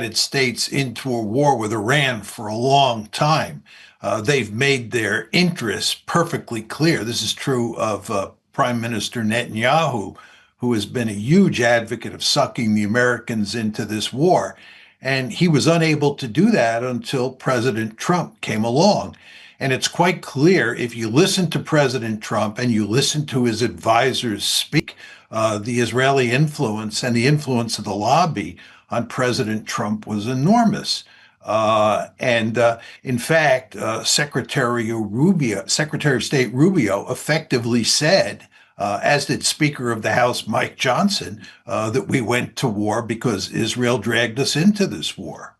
United States into a war with Iran for a long time. They've made their interests perfectly clear. This is true of Prime Minister Netanyahu, who has been a huge advocate of sucking the Americans into this war. And he was unable to do that until President Trump came along. And it's quite clear if you listen to President Trump and you listen to his advisors speak, the Israeli influence and the influence of the lobby on President Trump was enormous. In fact, Secretary of State Rubio effectively said, as did Speaker of the House Mike Johnson, that we went to war because Israel dragged us into this war.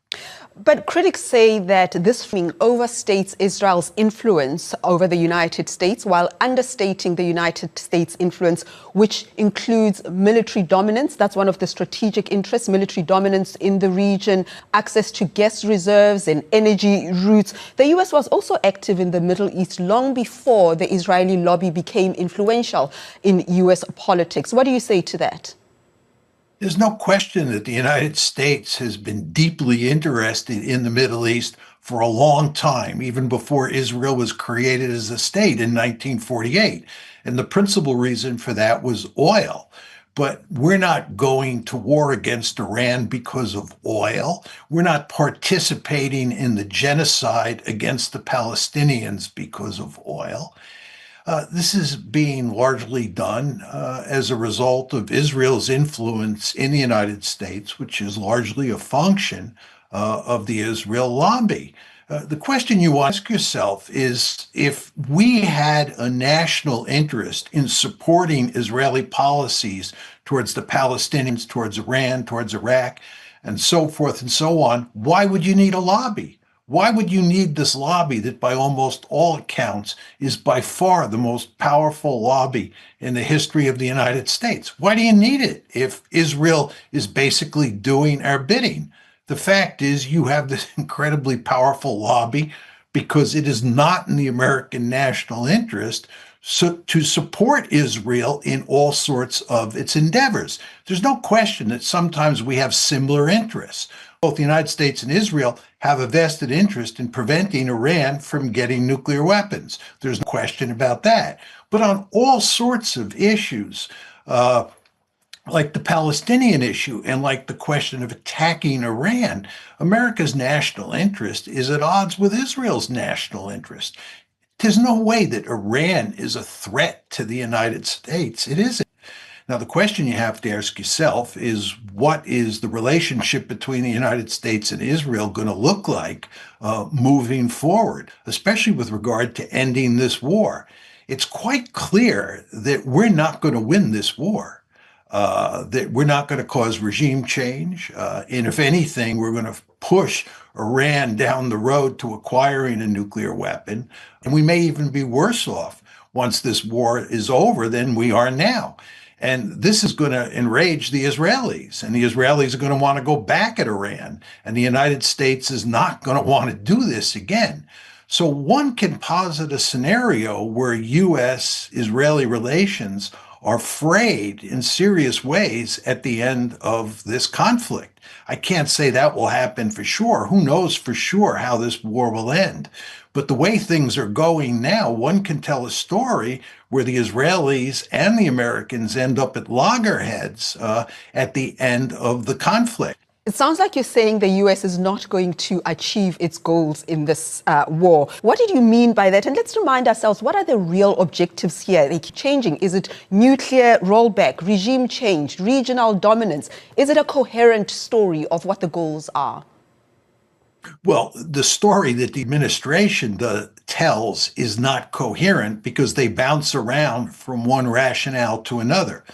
But critics say that this overstates Israel's influence over the United States while understating the United States' influence, which includes military dominance. That's one of the strategic interests, military dominance in the region, access to gas reserves and energy routes. The U.S. was also active in the Middle East long before the Israeli lobby became influential in U.S. politics. What do you say to that? There's no question that the United States has been deeply interested in the Middle East for a long time, even before Israel was created as a state in 1948. And the principal reason for that was oil. But we're not going to war against Iran because of oil. We're not participating in the genocide against the Palestinians because of oil. This is being largely done as a result of Israel's influence in the United States, which is largely a function of the Israel lobby. The question you ask yourself is, if we had a national interest in supporting Israeli policies towards the Palestinians, towards Iran, towards Iraq, and so forth and so on, why would you need a lobby? Why would you need this lobby that by almost all accounts is by far the most powerful lobby in the history of the United States? Why do you need it if Israel is basically doing our bidding? The fact is you have this incredibly powerful lobby because it is not in the American national interest to support Israel in all sorts of its endeavors. There's no question that sometimes we have similar interests. Both the United States and Israel have a vested interest in preventing Iran from getting nuclear weapons. There's no question about that. But on all sorts of issues, like the Palestinian issue and like the question of attacking Iran, America's national interest is at odds with Israel's national interest. There's no way that Iran is a threat to the United States. It isn't. Now, the question you have to ask yourself is, what is the relationship between the United States and Israel going to look like moving forward, especially with regard to ending this war? It's quite clear that we're not going to win this war, that we're not going to cause regime change. And if anything, we're going to push Iran down the road to acquiring a nuclear weapon. And we may even be worse off once this war is over than we are now. And this is going to enrage the Israelis, and the Israelis are going to want to go back at Iran, and the United States is not going to want to do this again. So one can posit a scenario where U.S.-Israeli relations are frayed in serious ways at the end of this conflict. I can't say that will happen for sure. Who knows for sure how this war will end? But the way things are going now, one can tell a story where the Israelis and the Americans end up at loggerheads at the end of the conflict. It sounds like you're saying the U.S. is not going to achieve its goals in this war. What did you mean by that? And let's remind ourselves, what are the real objectives here? They keep changing. Is it nuclear rollback, regime change, regional dominance? Is it a coherent story of what the goals are? Well, the story that the administration tells is not coherent because they bounce around from one rationale to another.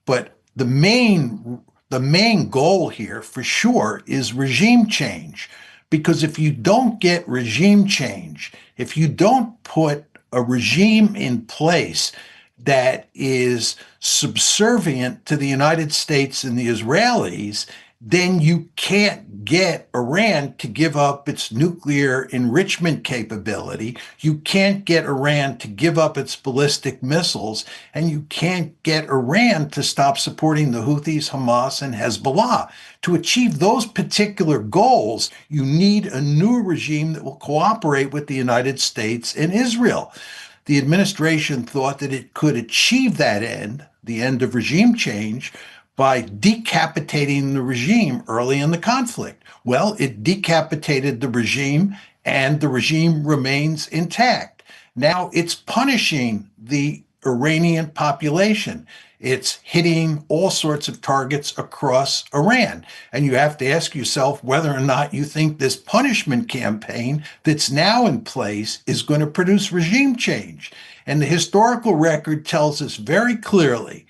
But the main goal here, for sure, is regime change. Because if you don't get regime change, if you don't put a regime in place that is subservient to the United States and the Israelis, then you can't get Iran to give up its nuclear enrichment capability. You can't get Iran to give up its ballistic missiles, and you can't get Iran to stop supporting the Houthis, Hamas, and Hezbollah. To achieve those particular goals, you need a new regime that will cooperate with the United States and Israel. The administration thought that it could achieve that end, the end of regime change, by decapitating the regime early in the conflict. Well, it decapitated the regime, and the regime remains intact. Now it's punishing the Iranian population. It's hitting all sorts of targets across Iran. And you have to ask yourself whether or not you think this punishment campaign that's now in place is going to produce regime change. And the historical record tells us very clearly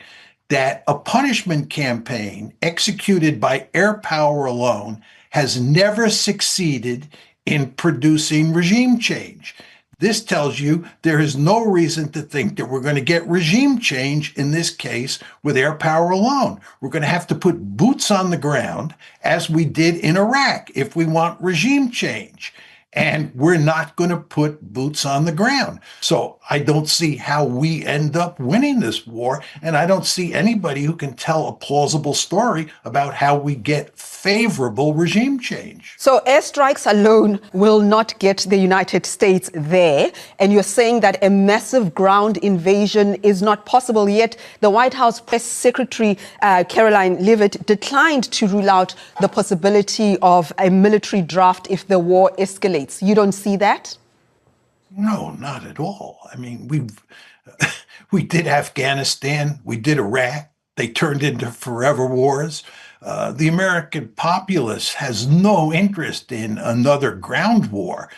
that a punishment campaign executed by air power alone has never succeeded in producing regime change. This tells you there is no reason to think that we're going to get regime change in this case with air power alone. We're going to have to put boots on the ground, as we did in Iraq, if we want regime change. And we're not going to put boots on the ground. So I don't see how we end up winning this war. And I don't see anybody who can tell a plausible story about how we get favorable regime change. So airstrikes alone will not get the United States there. And you're saying that a massive ground invasion is not possible. Yet the White House Press Secretary, Caroline Leavitt, declined to rule out the possibility of a military draft if the war escalates. You don't see that? No, not at all. I mean, we did Afghanistan, we did Iraq. They turned into forever wars. The American populace has no interest in another ground war.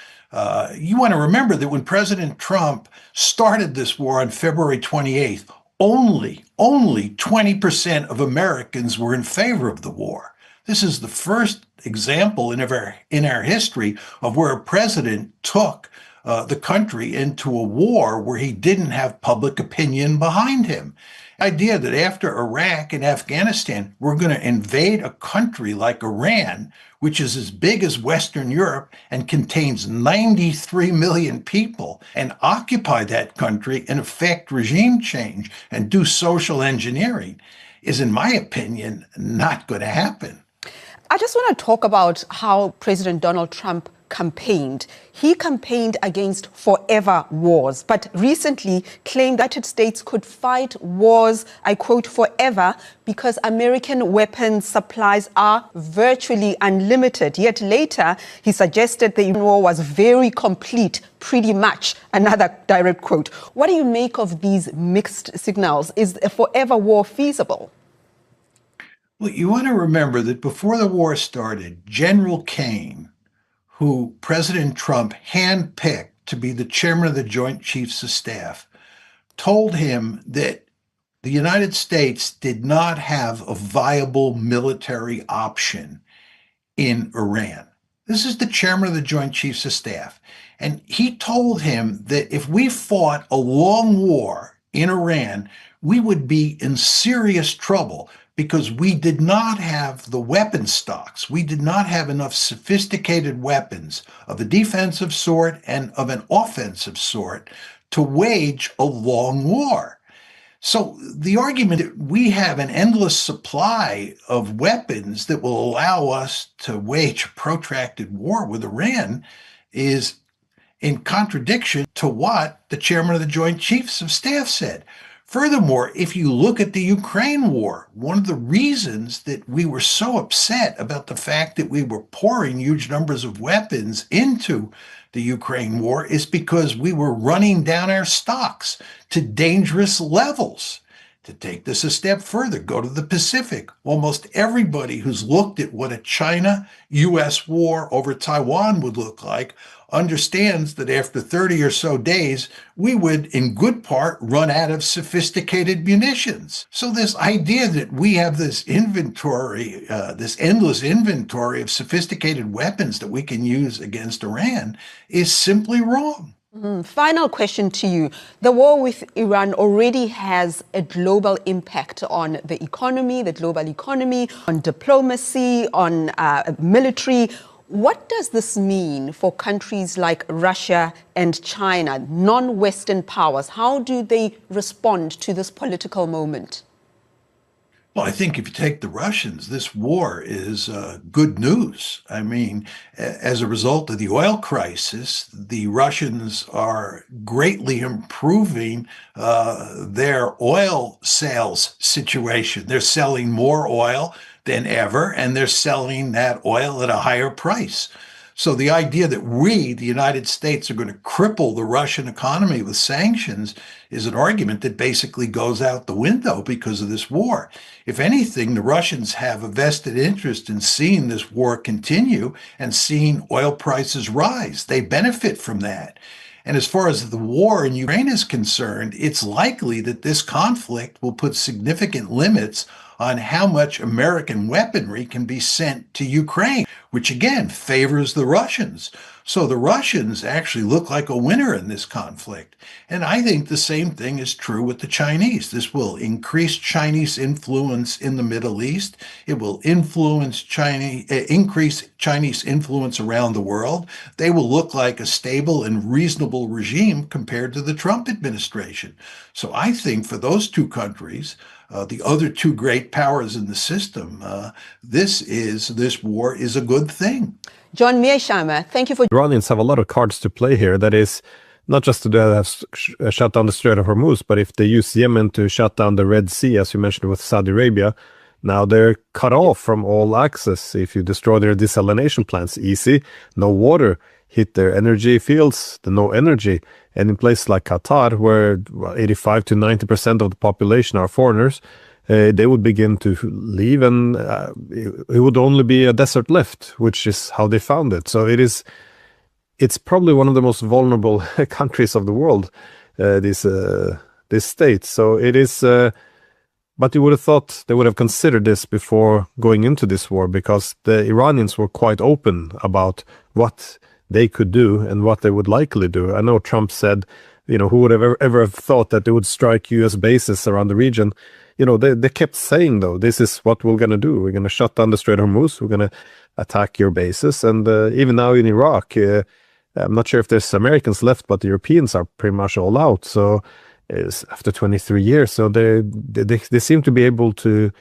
You want to remember that when President Trump started this war on February 28th, only 20% of Americans were in favor of the war. This is the first example in our history of where a president took the country into a war where he didn't have public opinion behind him. The idea that after Iraq and Afghanistan, we're going to invade a country like Iran, which is as big as Western Europe and contains 93 million people, and occupy that country and effect regime change and do social engineering, is, in my opinion, not going to happen. I just want to talk about how President Donald Trump campaigned. He campaigned against forever wars, but recently claimed that the United States could fight wars, I quote, forever, because American weapons supplies are virtually unlimited. Yet later, he suggested the war was very complete, pretty much, another direct quote. What do you make of these mixed signals? Is a forever war feasible? Well, you want to remember that before the war started, General Kane, who President Trump handpicked to be the chairman of the Joint Chiefs of Staff, told him that the United States did not have a viable military option in Iran. This is the chairman of the Joint Chiefs of Staff. And he told him that if we fought a long war in Iran, we would be in serious trouble, because we did not have the weapon stocks. We did not have enough sophisticated weapons of a defensive sort and of an offensive sort to wage a long war. So the argument that we have an endless supply of weapons that will allow us to wage a protracted war with Iran is in contradiction to what the chairman of the Joint Chiefs of Staff said. Furthermore, if you look at the Ukraine war, one of the reasons that we were so upset about the fact that we were pouring huge numbers of weapons into the Ukraine war is because we were running down our stocks to dangerous levels. To take this a step further, go to the Pacific. Almost everybody who's looked at what a China-US war over Taiwan would look like understands that after 30 or so days, we would, in good part, run out of sophisticated munitions. So this idea that we have this inventory, this endless inventory of sophisticated weapons that we can use against Iran is simply wrong. Final question to you. The war with Iran already has a global impact on the economy, the global economy, on diplomacy, on military. What does this mean for countries like Russia and China, non-Western powers? How do they respond to this political moment? Well, I think if you take the Russians, this war is good news. I mean, as a result of the oil crisis, the Russians are greatly improving their oil sales situation. They're selling more oil than ever, and they're selling that oil at a higher price. So the idea that we, the United States, are going to cripple the Russian economy with sanctions is an argument that basically goes out the window because of this war. If anything, the Russians have a vested interest in seeing this war continue and seeing oil prices rise. They benefit from that. And as far as the war in Ukraine is concerned, it's likely that this conflict will put significant limits on how much American weaponry can be sent to Ukraine, which again favors the Russians. So the Russians actually look like a winner in this conflict. And I think the same thing is true with the Chinese. This will increase Chinese influence in the Middle East. It will increase Chinese influence around the world. They will look like a stable and reasonable regime compared to the Trump administration. So I think for those two countries, the other two great powers in the system, this war is a good thing. John Mearsheimer, thank you for... Iranians have a lot of cards to play here. That is not just to have shut down the Strait of Hormuz, but if they use Yemen to shut down the Red Sea, as you mentioned with Saudi Arabia, now they're cut off from all access. If you destroy their desalination plants, easy, no water, hit their energy fields, the no energy. And in places like Qatar, where 85 to 90% of the population are foreigners, they would begin to leave, and it would only be a desert left, which is how they found it. So it's probably one of the most vulnerable countries of the world, this state. So it is, but you would have thought they would have considered this before going into this war, because the Iranians were quite open about what they could do and what they would likely do. I know Trump said, who would have ever have thought that they would strike U.S. bases around the region? They kept saying, though, this is what we're going to do. We're going to shut down the Strait of Hormuz. We're going to attack your bases. And even now in Iraq, I'm not sure if there's Americans left, but the Europeans are pretty much all out. So it's after 23 years. So they seem to be able to,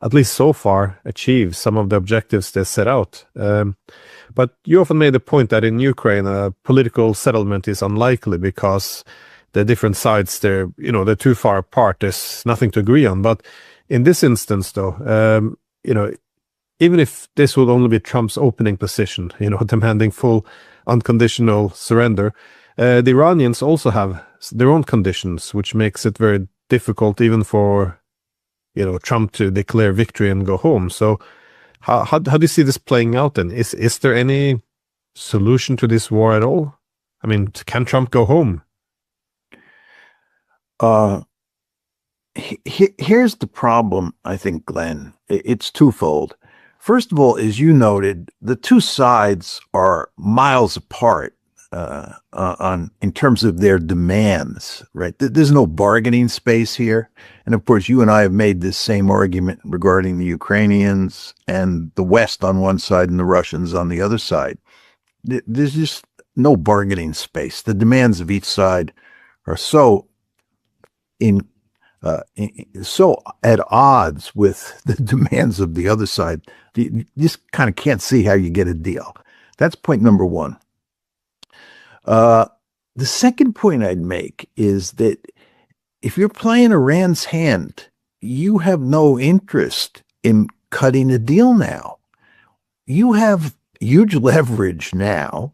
at least so far, achieve some of the objectives they set out. But you often made the point that in Ukraine, a political settlement is unlikely because the different sides, they're too far apart. There's nothing to agree on. But in this instance, though, even if this would only be Trump's opening position, demanding full unconditional surrender, the Iranians also have their own conditions, which makes it very difficult even for, Trump to declare victory and go home. So how do you see this playing out then? Is there any solution to this war at all? I mean, can Trump go home? Here's the problem, I think, Glenn. It's twofold. First of all, as you noted, the two sides are miles apart in terms of their demands, right? There's no bargaining space here. And of course, you and I have made this same argument regarding the Ukrainians and the West on one side and the Russians on the other side. There's just no bargaining space. The demands of each side are so at odds with the demands of the other side. You just kind of can't see how you get a deal. That's point number one. The second point I'd make is that if you're playing Iran's hand, you have no interest in cutting a deal now. You have huge leverage now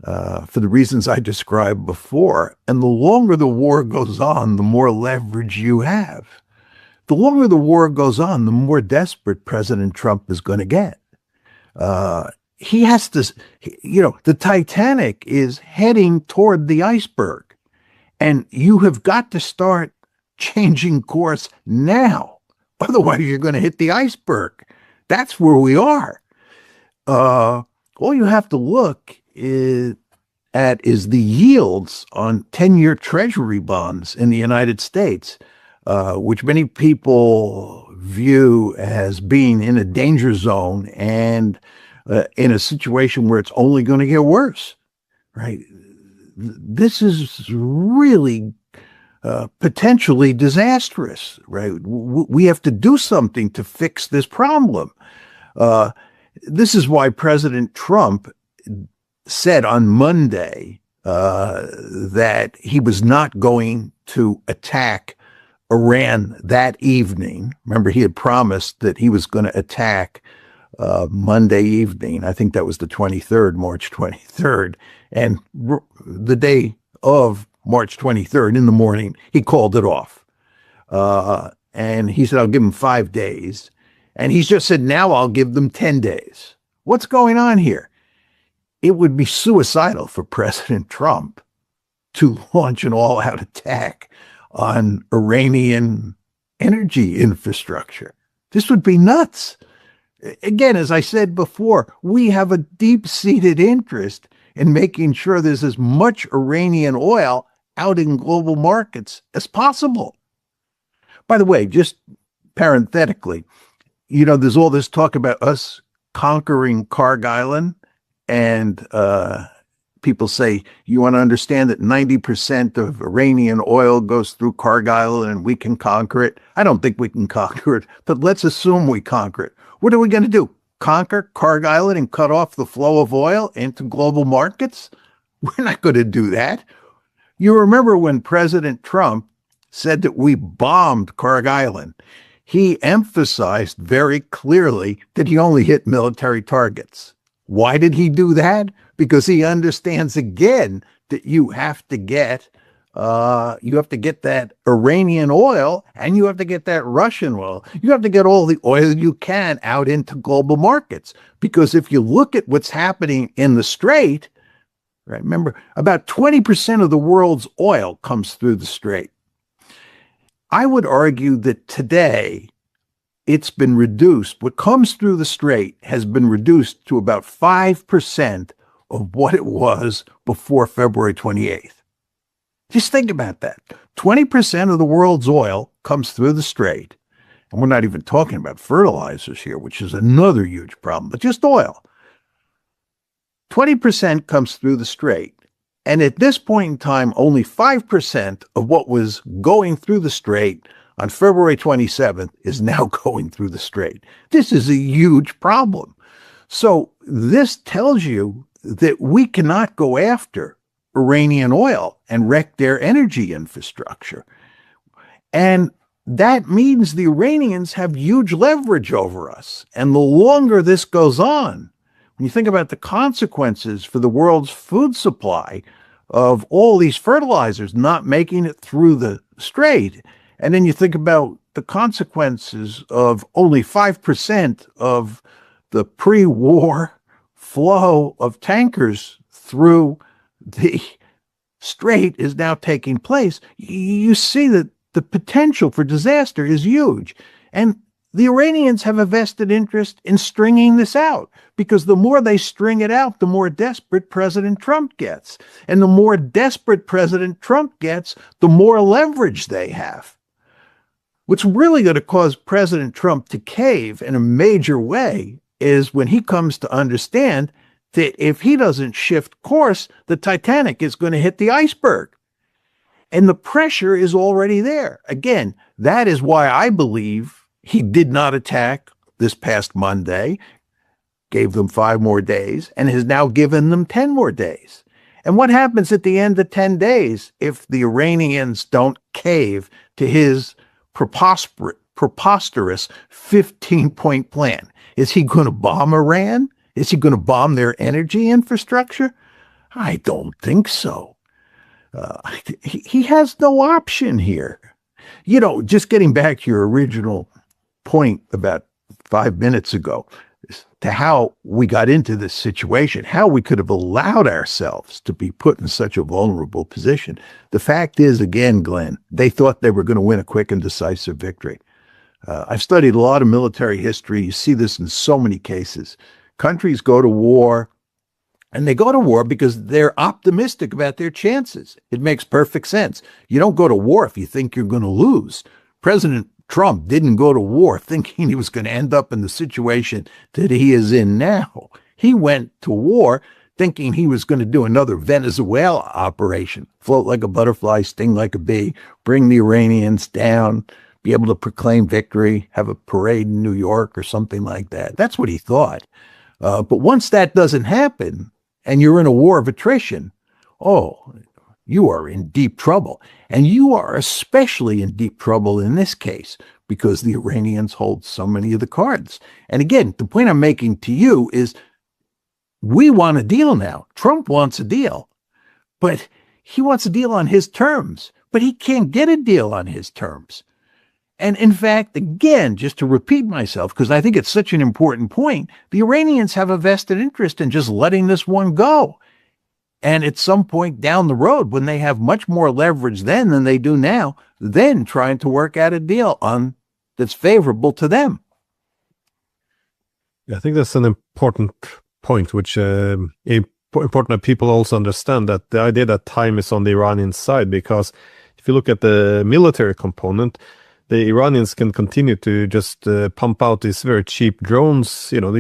for the reasons I described before. And the longer the war goes on, the more leverage you have. The longer the war goes on, the more desperate President Trump is going to get. He has to, the Titanic is heading toward the iceberg. And you have got to start changing course now. Otherwise, you're going to hit the iceberg. That's where we are. All you have to look is at is the yields on 10-year Treasury bonds in the United States, which many people view as being in a danger zone and in a situation where it's only going to get worse, right? This is really potentially disastrous, right? We have to do something to fix this problem. This is why President Trump said on Monday that he was not going to attack Iran that evening. Remember, he had promised that he was going to attack Monday evening. I think that was the 23rd, March 23rd. And the day of March 23rd in the morning, he called it off. And he said, I'll give him 5 days. And he's just said, now I'll give them 10 days. What's going on here? It would be suicidal for President Trump to launch an all-out attack on Iranian energy infrastructure. This would be nuts. Again, as I said before, we have a deep-seated interest in making sure there's as much Iranian oil out in global markets as possible. By the way, just parenthetically, there's all this talk about us conquering Karg Island, and people say, you want to understand that 90% of Iranian oil goes through Karg Island and we can conquer it. I don't think we can conquer it, but let's assume we conquer it. What are we going to do? Conquer Karg Island and cut off the flow of oil into global markets? We're not going to do that. You remember when President Trump said that we bombed Karg Island, he emphasized very clearly that he only hit military targets. Why did he do that? Because he understands again that you have to get that Iranian oil and you have to get that Russian oil. You have to get all the oil you can out into global markets. Because if you look at what's happening in the Strait, right, remember, about 20% of the world's oil comes through the Strait. I would argue that today it's been reduced. What comes through the Strait has been reduced to about 5% of what it was before February 28th. Just think about that. 20% of the world's oil comes through the Strait. And we're not even talking about fertilizers here, which is another huge problem, but just oil. 20% comes through the Strait. And at this point in time, only 5% of what was going through the Strait on February 27th is now going through the Strait. This is a huge problem. So this tells you that we cannot go after Iranian oil and wreck their energy infrastructure. And that means the Iranians have huge leverage over us. And the longer this goes on, when you think about the consequences for the world's food supply of all these fertilizers not making it through the Strait, and then you think about the consequences of only 5% of the pre-war flow of tankers through the Strait is now taking place, you see that the potential for disaster is huge. And the Iranians have a vested interest in stringing this out, because the more they string it out, the more desperate President Trump gets. And the more desperate President Trump gets, the more leverage they have. What's really going to cause President Trump to cave in a major way is when he comes to understand that if he doesn't shift course, the Titanic is going to hit the iceberg. And the pressure is already there. Again, that is why I believe he did not attack this past Monday, gave them 5 more days, and has now given them 10 more days. And what happens at the end of 10 days if the Iranians don't cave to his preposterous 15-point plan? Is he going to bomb Iran? Is he going to bomb their energy infrastructure? I don't think so. He has no option here. Just getting back to your original point about 5 minutes ago, to how we got into this situation, how we could have allowed ourselves to be put in such a vulnerable position. The fact is, again, Glenn, they thought they were going to win a quick and decisive victory. I've studied a lot of military history. You see this in so many cases. Countries go to war And they go to war because they're optimistic about their chances. It makes perfect sense. You don't go to war if you think you're going to lose. President Trump didn't go to war thinking he was going to end up in the situation that he is in now. He went to war thinking he was going to do another Venezuela operation, float like a butterfly, sting like a bee, bring the Iranians down, be able to proclaim victory, have a parade in New York or something like that. That's what he thought. But once that doesn't happen and you're in a war of attrition, oh, you are in deep trouble. And you are especially in deep trouble in this case because the Iranians hold so many of the cards. And again, the point I'm making to you is we want a deal now. Trump wants a deal, but he wants a deal on his terms, but he can't get a deal on his terms. And in fact, again, just to repeat myself, because I think it's such an important point, the Iranians have a vested interest in just letting this one go. And at some point down the road, when they have much more leverage then than they do now, then trying to work out a deal on that's favorable to them. I think that's an important point, which important that people also understand, that the idea that time is on the Iranian side, because if you look at the military component, the Iranians can continue to just pump out these very cheap drones. You know,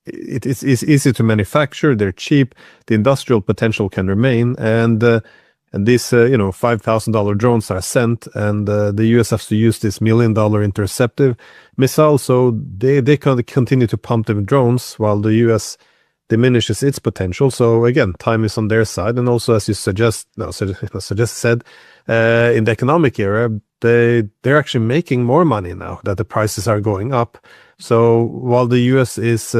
it's easy to manufacture. They're cheap. The industrial potential can remain, and these $5,000 drones are sent, and the US has to use this $1 million interceptive missile. So they can continue to pump the drones while the US diminishes its potential. So again, time is on their side, and also as you said, in the economic era, they're actually making more money now that the prices are going up. So while the US is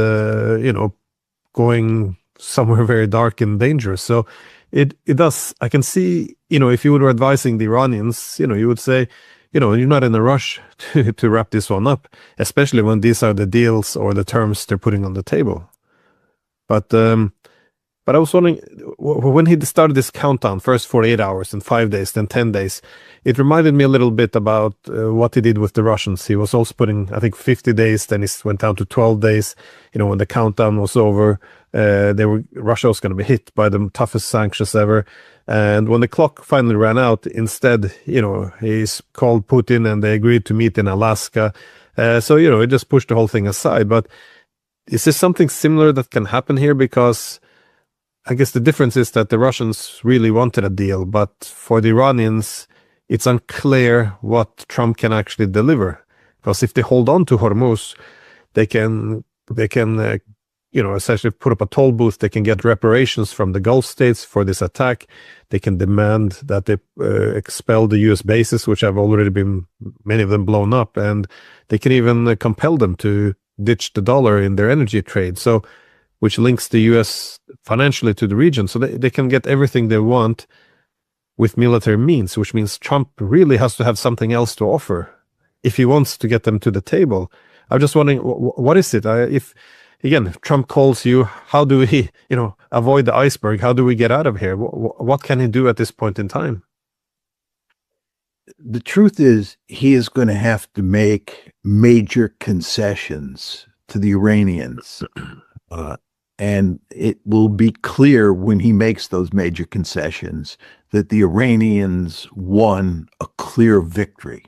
going somewhere very dark and dangerous, so it does. I can see, if you were advising the Iranians, you would say, you're not in a rush to wrap this one up, especially when these are the deals or the terms they're putting on the table. But I was wondering, when he started this countdown, first 48 hours, then 5 days, then 10 days, it reminded me a little bit about what he did with the Russians. He was also putting, I think, 50 days, then he went down to 12 days. When the countdown was over, Russia was going to be hit by the toughest sanctions ever. And when the clock finally ran out, instead, he's called Putin and they agreed to meet in Alaska. So it just pushed the whole thing aside. But is there something similar that can happen here? Because I guess the difference is that the Russians really wanted a deal, but for the Iranians, it's unclear what Trump can actually deliver. Because if they hold on to Hormuz, they can essentially put up a toll booth. They can get reparations from the Gulf states for this attack. They can demand that they expel the U.S. bases, which have already been, many of them, blown up, and they can even compel them to ditch the dollar in their energy trade. So, which links the U.S. financially to the region. So they can get everything they want with military means, which means Trump really has to have something else to offer if he wants to get them to the table. I'm just wondering, what is it? If Trump calls you, how do we, avoid the iceberg? How do we get out of here? What can he do at this point in time? The truth is, he is going to have to make major concessions to the Iranians. And it will be clear when he makes those major concessions that the Iranians won a clear victory.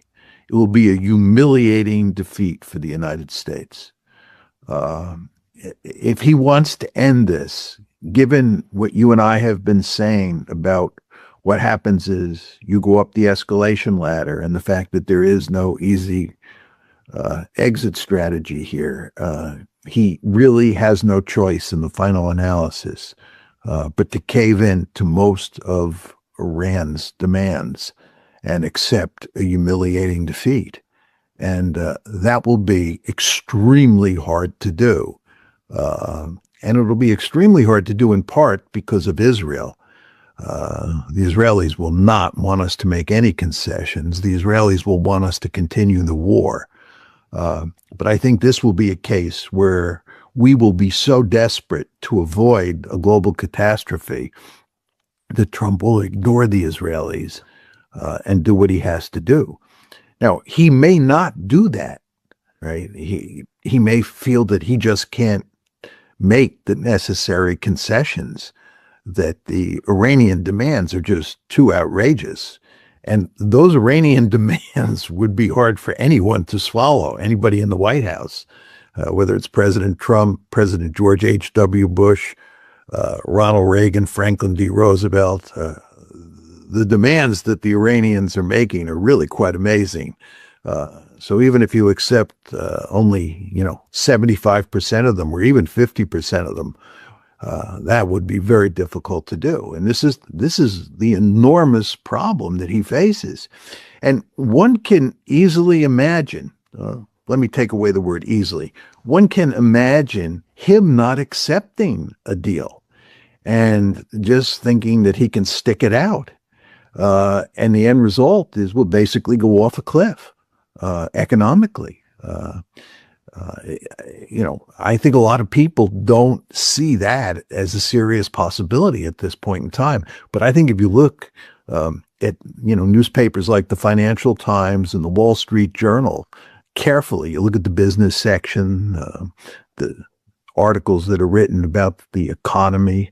It will be a humiliating defeat for the United States. If he wants to end this, given what you and I have been saying about what happens is you go up the escalation ladder and the fact that there is no easy exit strategy here, he really has no choice in the final analysis but to cave in to most of Iran's demands and accept a humiliating defeat. And that will be extremely hard to do. And it'll be extremely hard to do in part because of Israel. The Israelis will not want us to make any concessions. The Israelis will want us to continue the war. But I think this will be a case where we will be so desperate to avoid a global catastrophe that Trump will ignore the Israelis and do what he has to do. Now, he may not do that, right? He may feel that he just can't make the necessary concessions, that the Iranian demands are just too outrageous. And those Iranian demands would be hard for anyone to swallow, anybody in the White House, whether it's President Trump, President George H.W. Bush, Ronald Reagan, Franklin D. Roosevelt. The demands that the Iranians are making are really quite amazing. So even if you accept only, 75% of them or even 50% of them, that would be very difficult to do. And this is the enormous problem that he faces. And one can easily imagine, let me take away the word easily, one can imagine him not accepting a deal and just thinking that he can stick it out. And the end result is we'll basically go off a cliff economically. I think a lot of people don't see that as a serious possibility at this point in time. But I think if you look at newspapers like the Financial Times and the Wall Street Journal carefully, you look at the business section, the articles that are written about the economy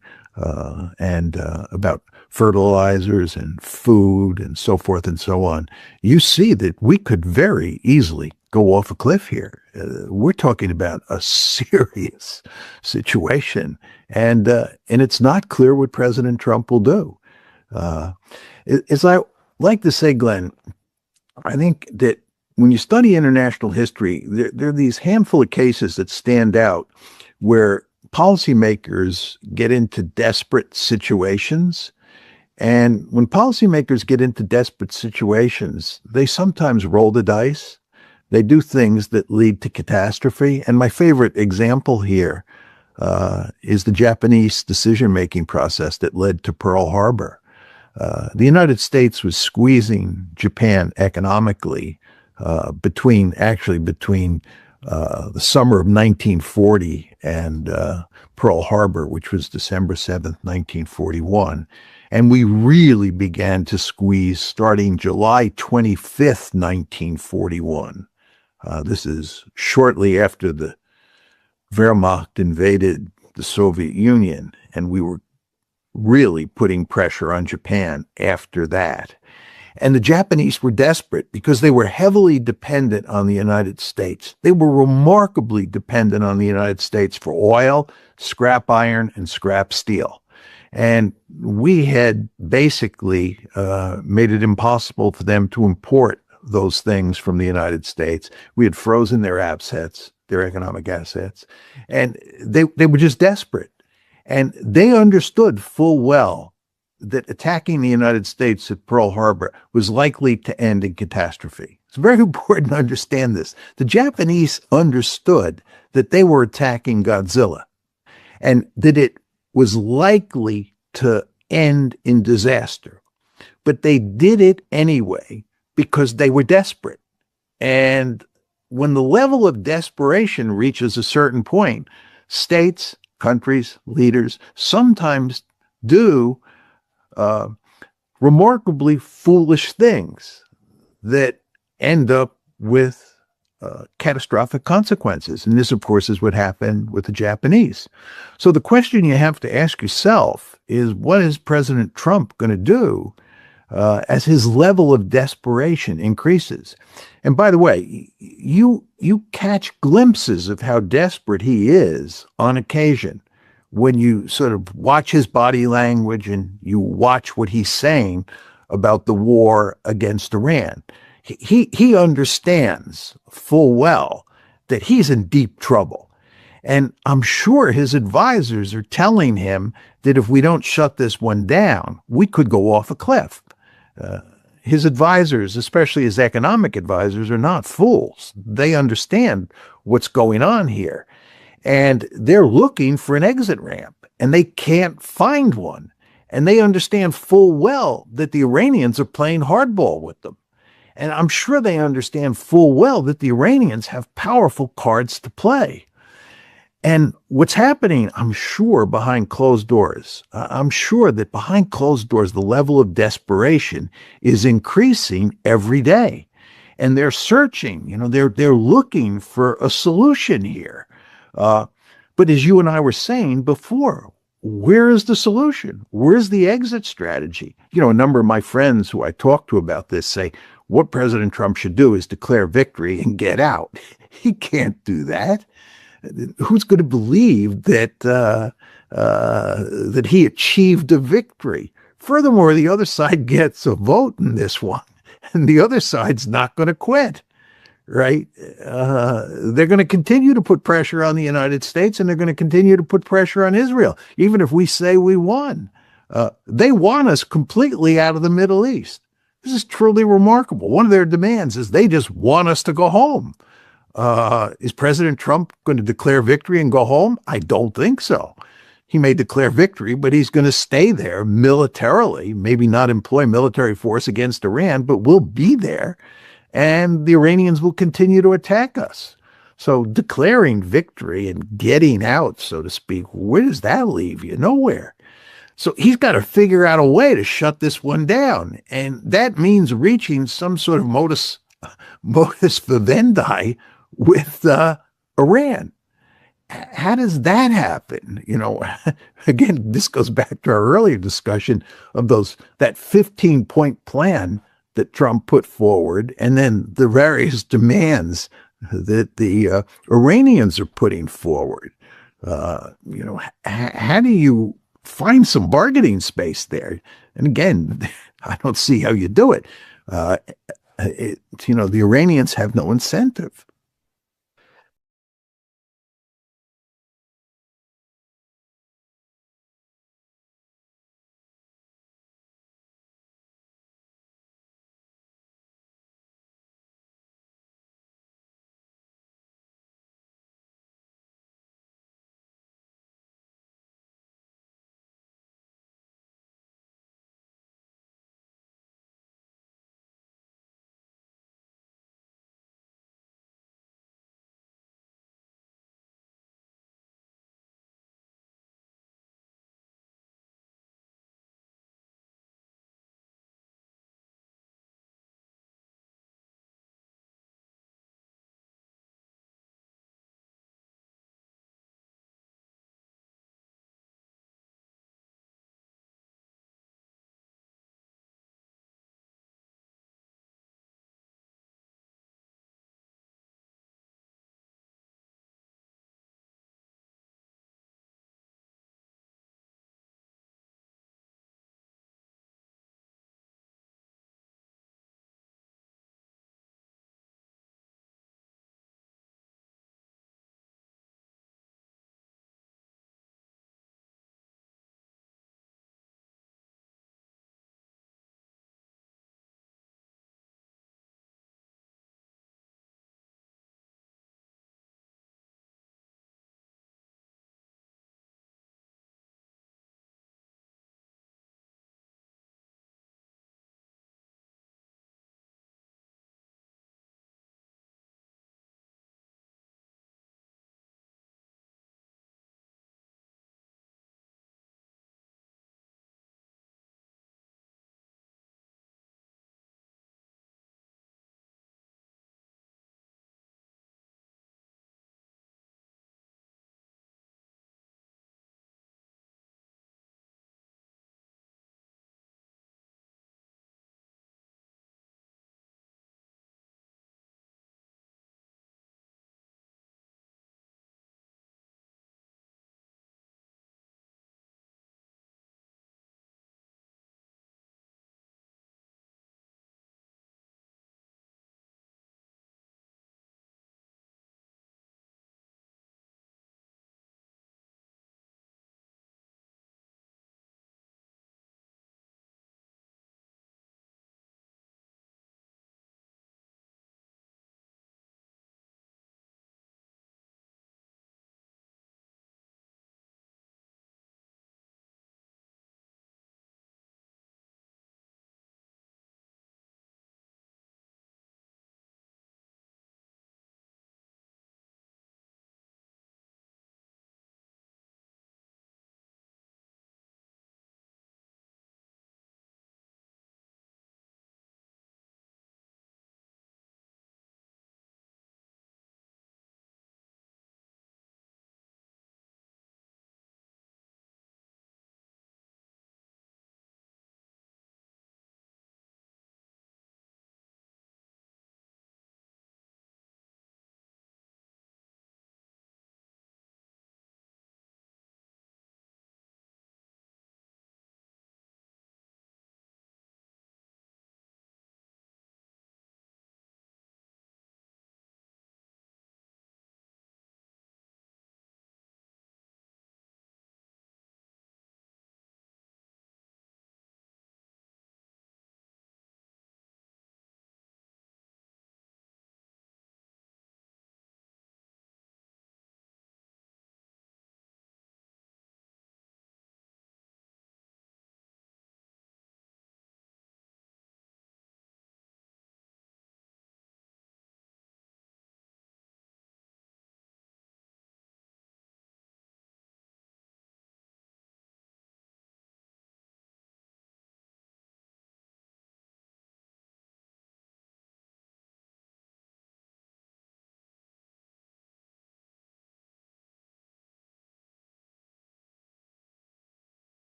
and about fertilizers and food and so forth and so on, you see that we could very easily go off a cliff here. We're talking about a serious situation, and it's not clear what President Trump will do. As I like to say, Glenn, I think that when you study international history, there are these handful of cases that stand out where policymakers get into desperate situations. And when policymakers get into desperate situations, they sometimes roll the dice. They do things that lead to catastrophe. And my favorite example here is the Japanese decision-making process that led to Pearl Harbor. The United States was squeezing Japan economically between the summer of 1940 and Pearl Harbor, which was December 7th, 1941. And we really began to squeeze starting July 25th, 1941. This is shortly after the Wehrmacht invaded the Soviet Union, and we were really putting pressure on Japan after that. And the Japanese were desperate because they were heavily dependent on the United States. They were remarkably dependent on the United States for oil, scrap iron, and scrap steel. And we had basically made it impossible for them to import those things from the United States. We had frozen their assets, their economic assets, and they were just desperate. And they understood full well that attacking the United States at Pearl Harbor was likely to end in catastrophe. It's very important to understand this. The Japanese understood that they were attacking Godzilla and that it was likely to end in disaster. But they did it anyway because they were desperate. And when the level of desperation reaches a certain point, states, countries, leaders sometimes do remarkably foolish things that end up with catastrophic consequences. And this, of course, is what happened with the Japanese. So the question you have to ask yourself is, what is President Trump going to do as his level of desperation increases? And by the way, you catch glimpses of how desperate he is on occasion when you sort of watch his body language and you watch what he's saying about the war against Iran. He understands full well that he's in deep trouble. And I'm sure his advisors are telling him that if we don't shut this one down, we could go off a cliff. His advisors, especially his economic advisors, are not fools. They understand what's going on here. And they're looking for an exit ramp, and they can't find one. And they understand full well that the Iranians are playing hardball with them. And I'm sure they understand full well that the Iranians have powerful cards to play. And what's happening, I'm sure, behind closed doors, I'm sure that behind closed doors, the level of desperation is increasing every day. And they're searching, they're looking for a solution here. But as you and I were saying before, where is the solution? Where's the exit strategy? You know, a number of my friends who I talk to about this say what President Trump should do is declare victory and get out. He can't do that. Who's going to believe that that he achieved a victory? Furthermore, the other side gets a vote in this one, and the other side's not going to quit. Right? They're going to continue to put pressure on the United States, and they're going to continue to put pressure on Israel, even if we say we won. They want us completely out of the Middle East. This is truly remarkable. One of their demands is they just want us to go home. Is President Trump going to declare victory and go home? I don't think so. He may declare victory, but he's going to stay there militarily, maybe not employ military force against Iran, but we'll be there. And the Iranians will continue to attack us. So declaring victory and getting out, so to speak, where does that leave you? Nowhere. So he's got to figure out a way to shut this one down. And that means reaching some sort of modus vivendi with Iran. How does that happen? You know, again, this goes back to our earlier discussion of that 15-point plan that Trump put forward, and then the various demands that the Iranians are putting forward. You know, how do you find some bargaining space there? And again, I don't see how you do it. You know, the Iranians have no incentive.